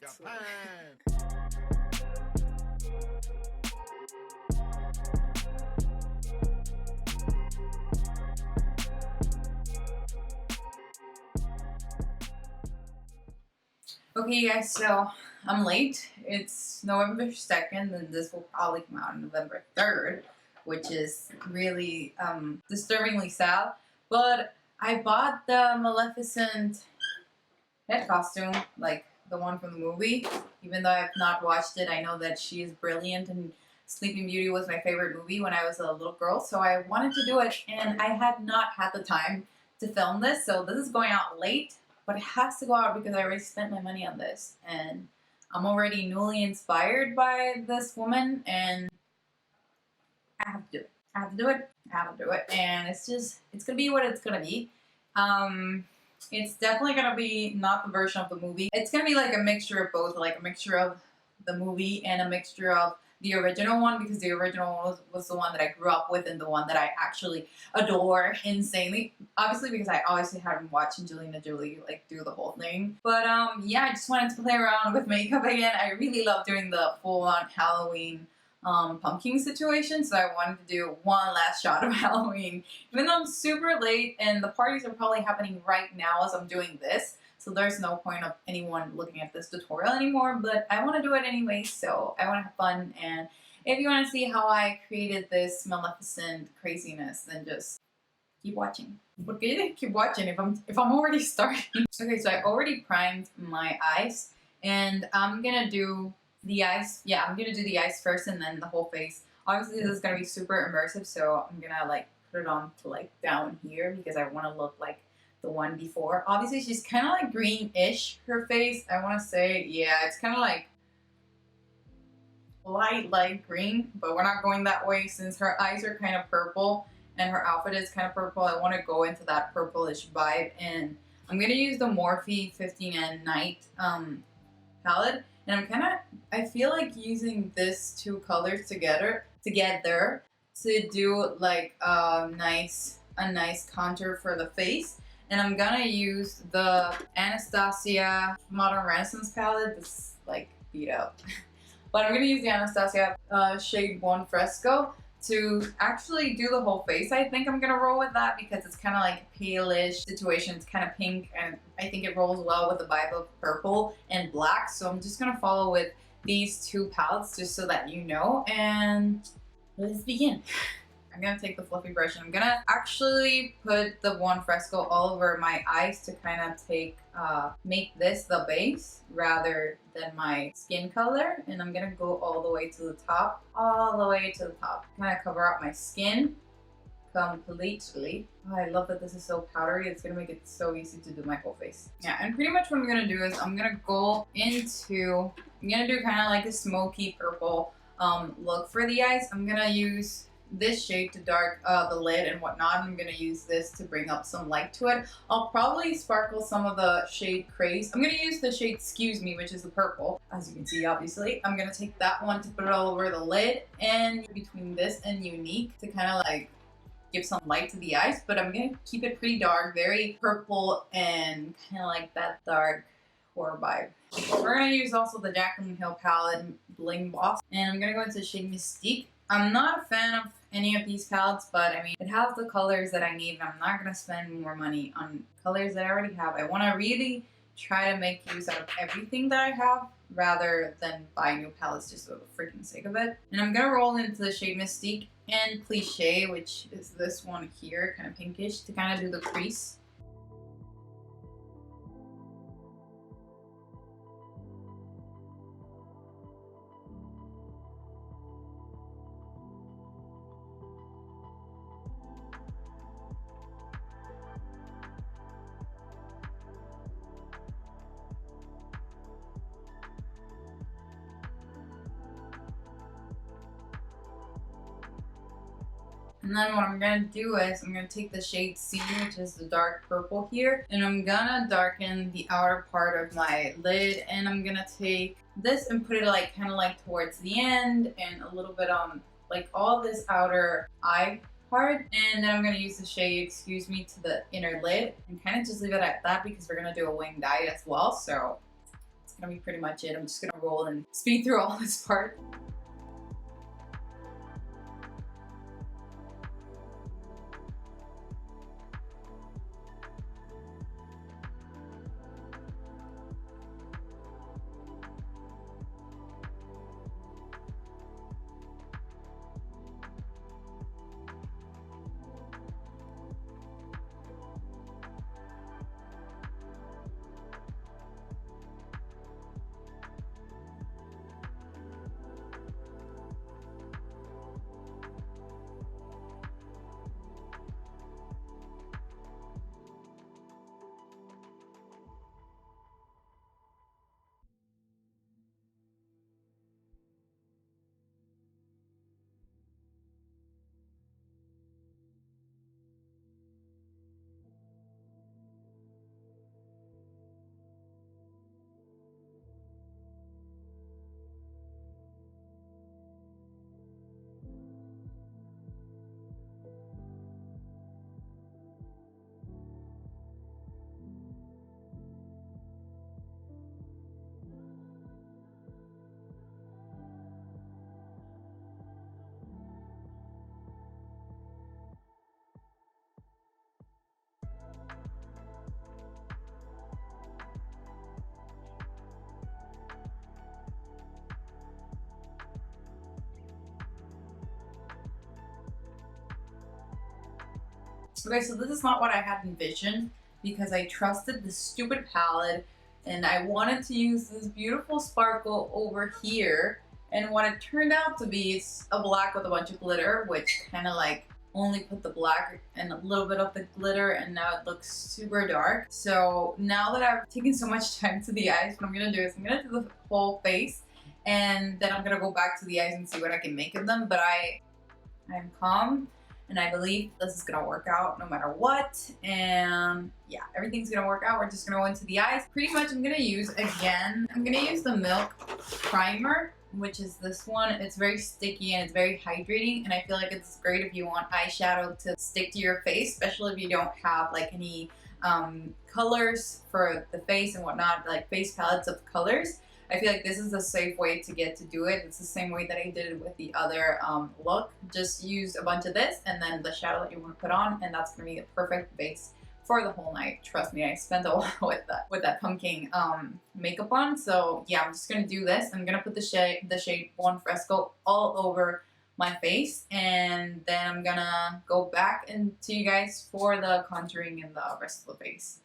Okay guys, so I'm late. It's November 2nd and this will probably come out on November 3rd, which is really disturbingly sad. But I bought the Maleficent head costume, like the one from the movie. Even though I have not watched it, I know that she is brilliant and Sleeping Beauty was my favorite movie when I was a little girl, so I wanted to do it and I had not had the time to film this, so this is going out late. But it has to go out because I already spent my money on this. And I'm already newly inspired by this woman. And I have to do it. I have to do it. I have to do it. And it's just, it's going to be what it's going to be. It's definitely going to be not the version of the movie. It's going to be like a mixture of both. Like a mixture of the movie and a mixture of the original one, because the original one was the one that I grew up with and the one that I actually adore insanely. Obviously because I obviously had been watching Angelina Jolie like do the whole thing. But yeah, I just wanted to play around with makeup again. I really love doing the full-on Halloween pumpkin situation, so I wanted to do one last shot of Halloween. Even though I'm super late and the parties are probably happening right now as I'm doing this, so there's no point of anyone looking at this tutorial anymore, but I want to do it anyway, so I want to have fun. And if you want to see how I created this Maleficent craziness, then just keep watching. What can you keep watching if I'm already starting? Okay, so I already primed my eyes, and I'm gonna do the eyes. Yeah, I'm gonna do the eyes first and then the whole face. Obviously this is gonna be super immersive, so I'm gonna like put it on to like down here because I want to look like the one before. Obviously she's kind of like greenish, her face. I want to say, yeah, it's kind of like light green, but we're not going that way since her eyes are kind of purple and her outfit is kind of purple. I want to go into that purplish vibe, and I'm gonna use the Morphe 15N Night palette, and I feel like using these two colors together to do like a nice contour for the face. And I'm gonna use the Anastasia Modern Renaissance palette. This is like beat up. But I'm gonna use the Anastasia shade 1 Fresco to actually do the whole face. I think I'm gonna roll with that because it's kind of like a pale-ish situation. It's kind of pink and I think it rolls well with the vibe of purple and black. So I'm just gonna follow with these two palettes just so that you know. And let's begin. I'm gonna take the fluffy brush and I'm gonna actually put the 1 Fresco all over my eyes to kind of make this the base rather than my skin color. And I'm gonna go all the way to the top, kind of cover up my skin completely. Oh, I love that this is so powdery. It's gonna make it so easy to do my whole face. Yeah, and pretty much what I'm gonna do is I'm gonna do kind of like a smoky purple look for the eyes. I'm gonna use this shade to dark the lid and whatnot. I'm gonna use this to bring up some light to it. I'll probably sparkle some of the shade Craze. I'm gonna use the shade Excuse Me, which is the purple, as you can see obviously. I'm gonna take that one to put it all over the lid, and between this and Unique to kind of like give some light to the eyes, but I'm gonna keep it pretty dark, very purple and kind of like that dark horror vibe. We're gonna use also the Jaclyn Hill palette Bling Boss, and I'm gonna go into the shade Mystique. I'm not a fan of any of these palettes, but I mean, it has the colors that I need, and I'm not gonna spend more money on colors that I already have. I wanna really try to make use out of everything that I have rather than buy new palettes just for the freaking sake of it. And I'm gonna roll into the shade Mystique and Cliche, which is this one here, kind of pinkish, to kind of do the crease. And then what I'm going to do is I'm going to take the shade C, which is the dark purple here, and I'm going to darken the outer part of my lid, and I'm going to take this and put it like kind of like towards the end and a little bit on like all this outer eye part. And then I'm going to use the shade Excuse Me to the inner lid and kind of just leave it at that because we're going to do a winged eye as well. So it's gonna be pretty much it. I'm just gonna roll and speed through all this part. Okay, so this is not what I had envisioned because I trusted this stupid palette and I wanted to use this beautiful sparkle over here, and what it turned out to be is a black with a bunch of glitter, which kind of like only put the black and a little bit of the glitter, and now it looks super dark. So now that I've taken so much time to the eyes, what I'm gonna do is I'm gonna do the whole face and then I'm gonna go back to the eyes and see what I can make of them. But I'm calm and I believe this is gonna work out no matter what. And yeah, everything's gonna work out. We're just gonna go into the eyes. Pretty much I'm gonna use the Milk primer, which is this one. It's very sticky and it's very hydrating, and I feel like it's great if you want eyeshadow to stick to your face, especially if you don't have like any colors for the face and whatnot, like face palettes of colors. I feel like this is a safe way to get to do it. It's the same way that I did it with the other look. Just use a bunch of this and then the shadow that you want to put on, and that's going to be the perfect base for the whole night. Trust me, I spent a while with that pumpkin makeup on. So yeah, I'm just going to do this. I'm going to put the shade Buon Fresco all over my face, and then I'm going to go back and to you guys for the contouring and the rest of the face.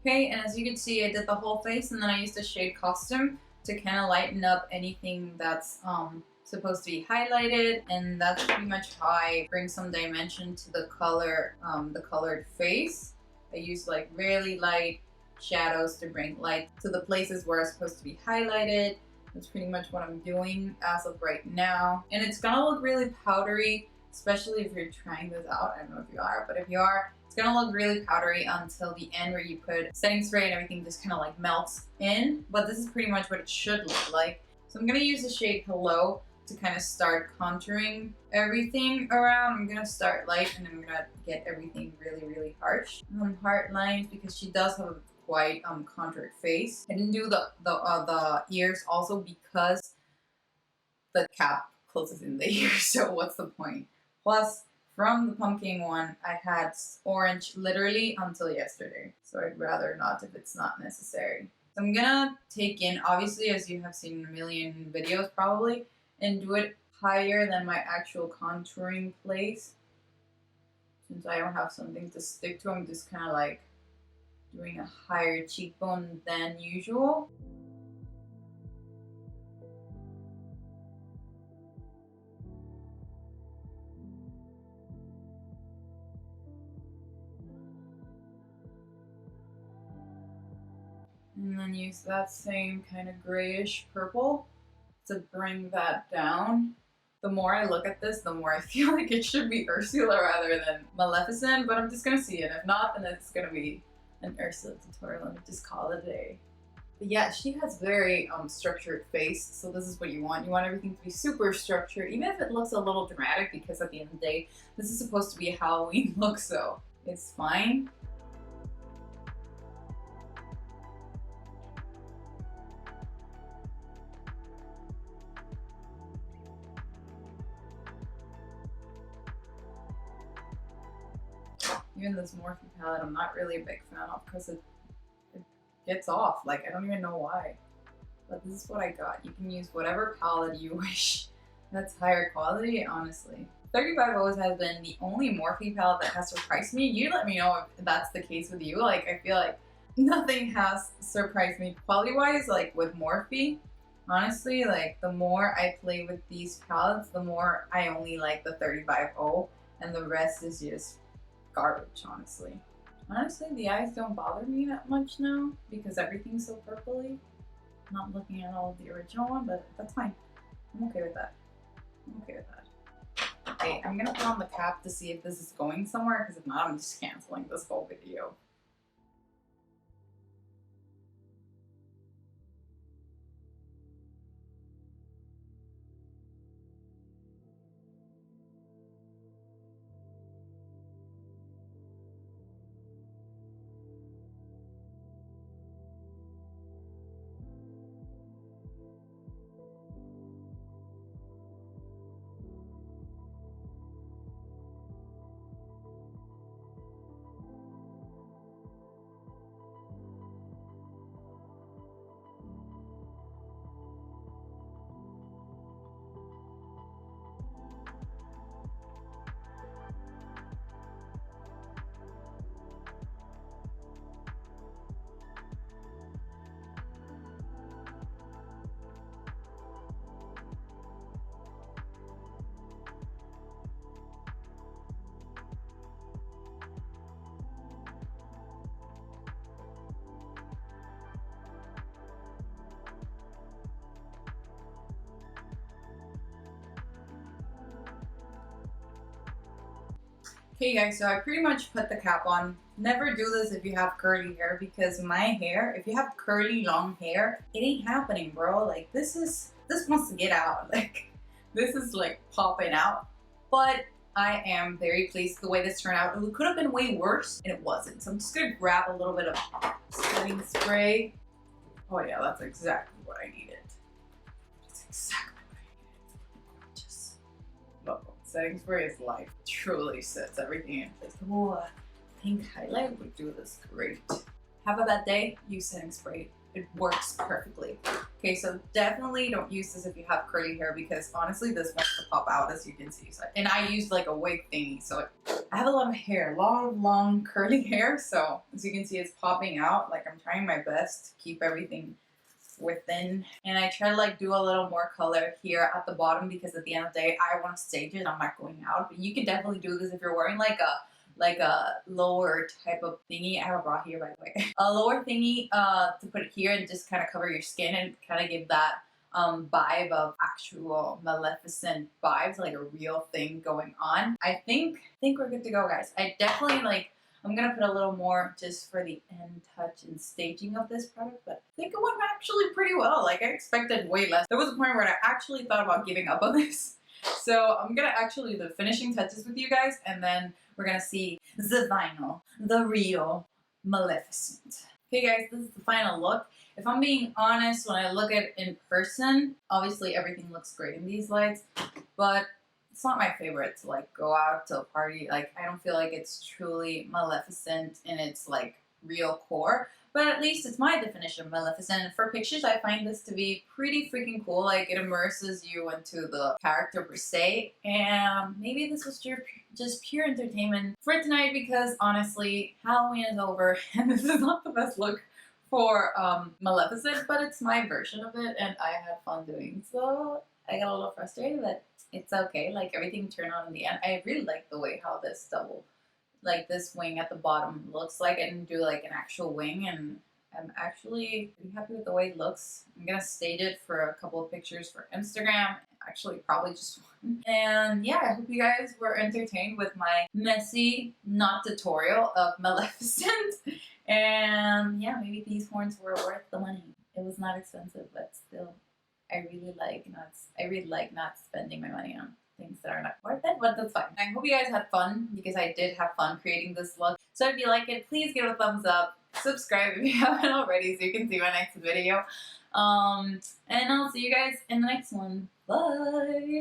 Okay, and as you can see, I did the whole face, and then I used the shade Costume to kind of lighten up anything that's supposed to be highlighted, and that's pretty much how I bring some dimension to the color, the colored face. I use like really light shadows to bring light to the places where it's supposed to be highlighted. That's pretty much what I'm doing as of right now, and it's gonna look really powdery, especially if you're trying this out. I don't know if you are, but if you are, it's gonna look really powdery until the end where you put setting spray and everything just kind of like melts in. But this is pretty much what it should look like. So I'm gonna use the shade Hello to kind of start contouring everything around. I'm gonna start light and I'm gonna get everything really, really harsh. Heart lines, because she does have a quite contoured face. I didn't do the ears also because the cap closes in the ear, so what's the point? Plus, from the pumpkin one, I had orange literally until yesterday, so I'd rather not if it's not necessary. So I'm gonna take in, obviously, as you have seen in a million videos probably, and do it higher than my actual contouring place. Since I don't have something to stick to, I'm just kind of like doing a higher cheekbone than usual. And then use that same kind of grayish purple to bring that down. The more I look at this, the more I feel like it should be Ursula rather than Maleficent, but I'm just gonna see it. If not, then it's gonna be an Ursula tutorial and just call it a day. But yeah, she has very structured face, so this is what you want. You want everything to be super structured, even if it looks a little dramatic, because at the end of the day, this is supposed to be a Halloween look, so it's fine. Even this Morphe palette, I'm not really a big fan of because it gets off. Like, I don't even know why. But this is what I got. You can use whatever palette you wish. That's higher quality, honestly. 35 has been the only Morphe palette that has surprised me. You let me know if that's the case with you. Like, I feel like nothing has surprised me quality-wise, like with Morphe. Honestly, like, the more I play with these palettes, the more I only like the 35, and the rest is just garbage, honestly. Honestly, the eyes don't bother me that much now because everything's so purpley. I'm not looking at all of the original one, but that's fine. I'm okay with that. I'm okay with that. Okay, I'm gonna put on the cap to see if this is going somewhere, because if not, I'm just canceling this whole video. Okay guys, so I pretty much put the cap on. Never do this if you have curly hair, because my hair, if you have curly long hair, it ain't happening, bro. Like, this wants to get out. Like, this is like popping out. But I am very pleased with the way this turned out. It could have been way worse, and it wasn't. So I'm just gonna grab a little bit of setting spray. Oh yeah, that's exactly what I needed. That's exactly what I needed. Gorgeous. Look. Setting spray is life. Truly sets everything in place. Oh, pink highlight would do this great. Have a bad day, use setting spray. It works perfectly. Okay, so definitely don't use this if you have curly hair, because honestly, this wants to pop out, as you can see. So, and I used like a wig thingy, so I have a lot of hair, a lot of long curly hair. So as you can see, it's popping out. Like, I'm trying my best to keep everything within, and I try to like do a little more color here at the bottom, because at the end of the day I want to stage it. I'm not going out, but you can definitely do this if you're wearing like a lower type of thingy. I have a bra here, by the way. A lower thingy to put it here and just kind of cover your skin and kind of give that vibe of actual Maleficent vibes, like a real thing going on. I think we're good to go, guys. I definitely I'm gonna put a little more just for the end touch and staging of this product, but I think it went actually pretty well. Like, I expected way less. There was a point where I actually thought about giving up on this. So I'm gonna actually do the finishing touches with you guys, and then we're gonna see the vinyl, the real Maleficent. Okay guys, this is the final look. If I'm being honest, when I look at it in person, obviously everything looks great in these lights, but it's not my favorite to like go out to a party. Like, I don't feel like it's truly Maleficent in its like real core. But at least it's my definition of Maleficent. And for pictures, I find this to be pretty freaking cool. Like, it immerses you into the character per se. And maybe this was just pure entertainment for tonight, because honestly, Halloween is over and this is not the best look for Maleficent, but it's my version of it and I had fun doing so. I got a little frustrated, but it's okay. Like, everything turned out in the end. I really like the way how this like this wing at the bottom looks like. I didn't do like an actual wing, and I'm actually pretty happy with the way it looks. I'm gonna state it for a couple of pictures for Instagram. Actually, probably just one. And yeah, I hope you guys were entertained with my messy, not tutorial of Maleficent. And yeah, maybe these horns were worth the money. It was not expensive, but still, I really like not spending my money on things that are not worth it, but that's fine. I hope you guys had fun, because I did have fun creating this look. So if you like it, please give it a thumbs up. Subscribe if you haven't already so you can see my next video. And I'll see you guys in the next one. Bye!